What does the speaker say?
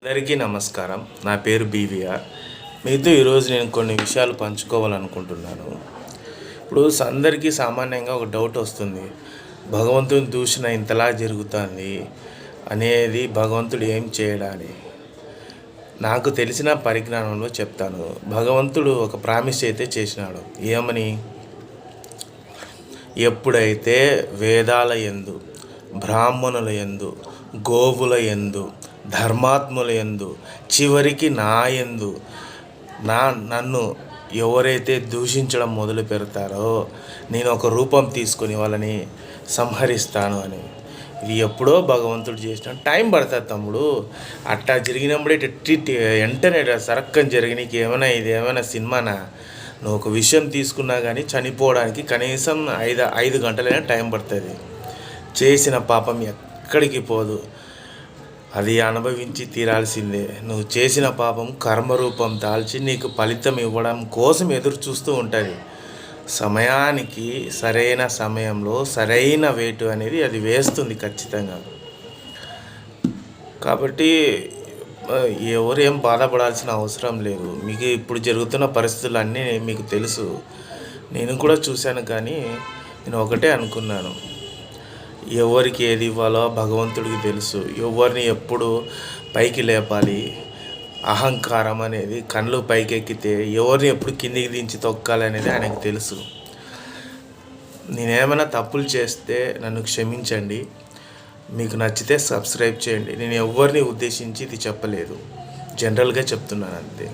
అందరికీ నమస్కారం. నా పేరు బీవీఆర్. మీతో ఈరోజు నేను కొన్ని విషయాలు పంచుకోవాలనుకుంటున్నాను. ఇప్పుడు అందరికీ సామాన్యంగా ఒక డౌట్ వస్తుంది. భగవంతుని దూషణ ఇంతలా జరుగుతుంది అనేది భగవంతుడు ఏం చేయడాని. నాకు తెలిసిన పరిజ్ఞానంలో చెప్తాను. భగవంతుడు ఒక ప్రామిస్ అయితే చేసినాడు. ఏమని? ఎప్పుడైతే వేదాల యందు, బ్రాహ్మణుల యందు, గోవుల యందు, ధర్మాత్ముల యందు, చివరికి నా యందు నన్ను ఎవరైతే దూషించడం మొదలు పెడతారో నేను ఒక రూపం తీసుకొని వాళ్ళని సంహరిస్తాను అని. ఇది ఎప్పుడో భగవంతుడు చేసిన టైం పడుతుంది తమ్ముడు. అట్టా జరిగినప్పుడే వెంటనే సరక్కని జరిగినకి ఏమైనా సినిమానా? నువ్వు ఒక విషయం తీసుకున్నా కానీ చనిపోవడానికి కనీసం 5 గంటలైనా టైం పడుతుంది. చేసిన పాపం ఎక్కడికి పోదు, అది అనుభవించి తీరాల్సిందే. నువ్వు చేసిన పాపం కర్మరూపం దాల్చి నీకు ఫలితం ఇవ్వడం కోసం ఎదురు చూస్తూ ఉంటుంది. సమయానికి సరైన సమయంలో సరైన వేటు అనేది అది వేస్తుంది ఖచ్చితంగా. కాబట్టి ఎవరేం బాధపడాల్సిన అవసరం లేదు. మీకు ఇప్పుడు జరుగుతున్న పరిస్థితులు అన్నీ మీకు తెలుసు, నేను కూడా చూశాను. కానీ నేను ఒకటే అనుకున్నాను, ఎవరికి ఏది ఇవ్వాలో భగవంతుడికి తెలుసు. ఎవరిని ఎప్పుడు పైకి లేపాలి, అహంకారం అనేది కళ్ళు పైకెక్కితే ఎవరిని ఎప్పుడు కిందికి దించి తొక్కాలి అనేది ఆయనకు తెలుసు. నేనేమైనా తప్పులు చేస్తే నన్ను క్షమించండి. మీకు నచ్చితే సబ్స్క్రైబ్ చేయండి. నేను ఎవరిని ఉద్దేశించి ఇది చెప్పలేదు, జనరల్గా చెప్తున్నాను అంతే.